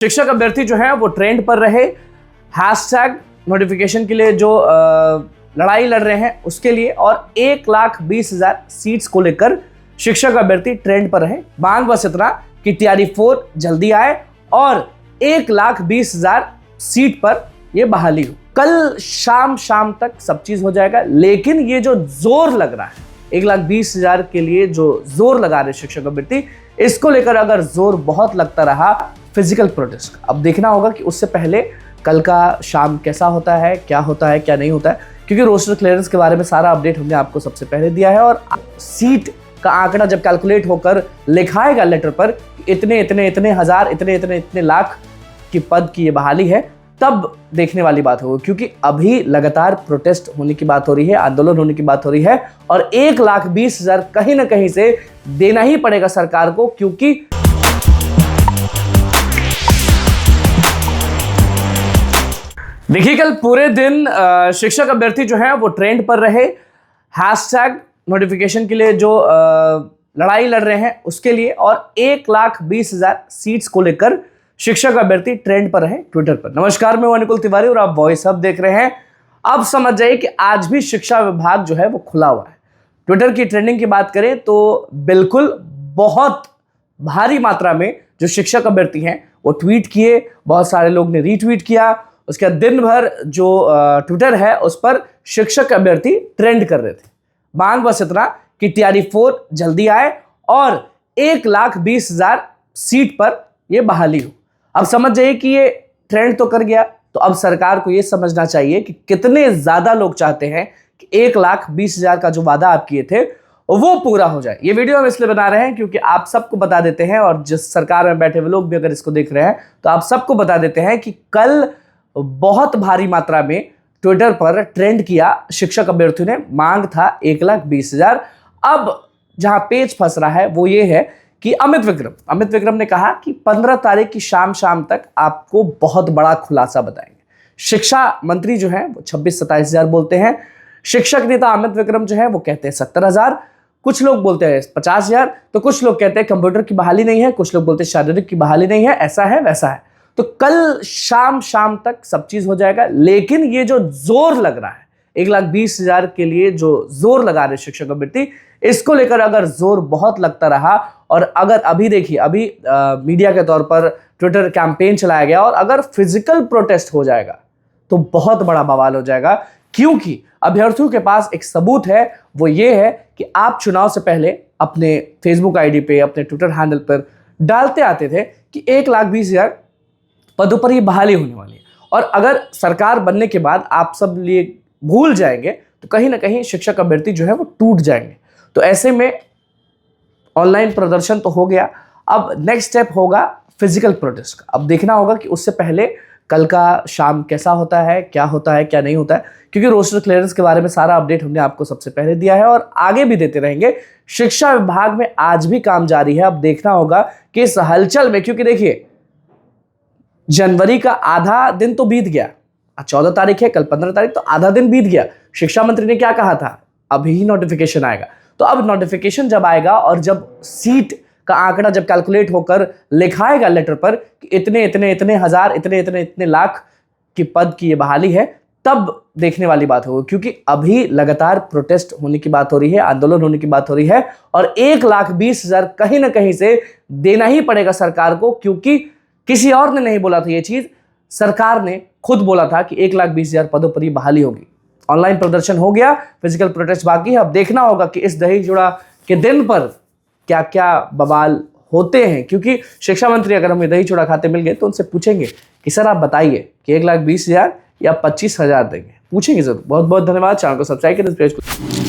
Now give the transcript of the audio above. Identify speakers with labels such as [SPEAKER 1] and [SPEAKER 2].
[SPEAKER 1] शिक्षक अभ्यर्थी जो है वो ट्रेंड पर रहे, हैशटैग नोटिफिकेशन के लिए जो लड़ाई लड़ रहे हैं उसके लिए, और 1,20,000 सीट्स को लेकर शिक्षक अभ्यर्थी ट्रेंड पर रहे। मांग बस इतना कि टीआरई 4 जल्दी आए और 1,20,000 सीट पर यह बहाली हो। कल शाम तक सब चीज हो जाएगा, लेकिन ये जो जोर लग रहा है 1,20,000 के लिए जो जोर लगा रहे शिक्षक अभ्यर्थी, इसको लेकर अगर जोर बहुत लगता रहा फिजिकल प्रोटेस्ट, अब देखना होगा कि उससे पहले कल का शाम कैसा होता है, क्या नहीं होता है, क्योंकि रोस्टर क्लियरेंस के बारे में सारा अपडेट हमने आपको सबसे पहले दिया है। और सीट का आंकड़ा जब कैलकुलेट होकर लिखाएगा लेटर पर इतने हजार, इतने लाख की पद की ये बहाली है, तब देखने वाली बात होगी, क्योंकि अभी लगातार प्रोटेस्ट होने की बात हो रही है, आंदोलन होने की बात हो रही है, और 1,20,000 कहीं ना कहीं से देना ही पड़ेगा सरकार को, क्योंकि देखिए कल पूरे दिन शिक्षक अभ्यर्थी जो है वो ट्रेंड पर रहे, हैशटैग नोटिफिकेशन के लिए जो लड़ाई लड़ रहे हैं उसके लिए, और 1,20,000 सीट्स को लेकर शिक्षक अभ्यर्थी ट्रेंड पर रहे ट्विटर पर। नमस्कार, मैं अनुकुल तिवारी और आप वॉइस हब देख रहे हैं। अब समझ जाइए कि आज भी शिक्षा विभाग जो है वो खुला हुआ है। ट्विटर की ट्रेंडिंग की बात करें तो बिल्कुल बहुत भारी मात्रा में जो शिक्षक अभ्यर्थी हैं वो ट्वीट किए, बहुत सारे लोग ने रीट्वीट किया। उसके बाद दिन भर जो ट्विटर है उस पर शिक्षक अभ्यर्थी ट्रेंड कर रहे थे। मांग बस इतना कि टीआरई 4 जल्दी आए और 1,20,000 सीट पर यह बहाली हो। अब समझ जाइए कि ये ट्रेंड तो कर गया, तो अब सरकार को यह समझना चाहिए कि कितने ज्यादा लोग चाहते हैं कि 1,20,000 का जो वादा आप किए थे वो पूरा हो जाए। ये वीडियो हम इसलिए बना रहे हैं क्योंकि आप सबको बता देते हैं, और जिस सरकार में बैठे हुए लोग भी अगर इसको देख रहे हैं तो आप सबको बता देते हैं कि कल बहुत भारी मात्रा में ट्विटर पर ट्रेंड किया शिक्षक अभ्यर्थियों ने। मांग था 1,20,000। अब जहां पेच फंस रहा है वो ये है कि अमित विक्रम ने कहा कि 15 तारीख की शाम तक आपको बहुत बड़ा खुलासा बताएंगे। शिक्षा मंत्री जो है वो 26-27 हजार बोलते हैं। शिक्षक नेता अमित विक्रम जो है वो कहते हैं 70,000, कुछ लोग बोलते हैं 50,000, तो कुछ लोग कहते हैं कंप्यूटर की बहाली नहीं है, कुछ लोग बोलते हैं शारीरिक की बहाली नहीं है, ऐसा है वैसा है। तो कल शाम तक सब चीज हो जाएगा, लेकिन ये जो जोर लग रहा है 1,20,000 के लिए जो जोर लगा रहे शिक्षक अभ्यर्थी, इसको लेकर अगर जोर बहुत लगता रहा, और अगर अभी देखिए अभी मीडिया के तौर पर ट्विटर कैंपेन चलाया गया, और अगर फिजिकल प्रोटेस्ट हो जाएगा तो बहुत बड़ा बवाल हो जाएगा, क्योंकि अभ्यर्थियों के पास एक सबूत है, वो ये है कि आप चुनाव से पहले अपने फेसबुक आईडी पे, अपने ट्विटर हैंडल पर डालते आते थे कि 1,20,000 पदों पर ये बहाली होने वाली है, और अगर सरकार बनने के बाद आप सब लिए भूल जाएंगे तो कहीं ना कहीं शिक्षक अभ्यर्थी जो है वो टूट जाएंगे। तो ऐसे में ऑनलाइन प्रदर्शन तो हो गया, अब नेक्स्ट स्टेप होगा फिजिकल प्रोटेस्ट। अब देखना होगा कि उससे पहले कल का शाम कैसा होता है, क्या नहीं होता है, क्योंकि रोस्टर क्लियरेंस के बारे में सारा अपडेट हमने आपको सबसे पहले दिया है और आगे भी देते रहेंगे। शिक्षा विभाग में आज भी काम जारी है। अब देखना होगा कि इस हलचल में, क्योंकि देखिए जनवरी का आधा दिन तो बीत गया, 14 तारीख है, कल 15 तारीख, तो आधा दिन बीत गया। शिक्षा मंत्री ने क्या कहा था, अभी ही नोटिफिकेशन आएगा। तो अब नोटिफिकेशन जब आएगा और जब सीट का आंकड़ा जब कैलकुलेट होकर लिखाएगा लेटर पर कि इतने हजार, इतने लाख की पद की ये बहाली है, तब देखने वाली बात होगी, क्योंकि अभी लगातार प्रोटेस्ट होने की बात हो रही है, आंदोलन होने की बात हो रही है, और 1,20,000 कहीं ना कहीं से देना ही पड़ेगा सरकार को, क्योंकि किसी और ने नहीं बोला था ये चीज, सरकार ने खुद बोला था कि 1,20,000 पदों पर ही बहाली होगी। ऑनलाइन प्रदर्शन हो गया, फिजिकल प्रोटेस्ट बाकी है। अब देखना होगा कि इस दही चूड़ा के दिन पर क्या क्या बवाल होते हैं, क्योंकि शिक्षा मंत्री अगर हमें दही चूड़ा खाते मिल गए तो उनसे पूछेंगे कि सर आप बताइए कि 1,20,000 या 25,000 देंगे, पूछेंगे जरूर। बहुत बहुत धन्यवाद। चैनल को सब्सक्राइब करें, पेज को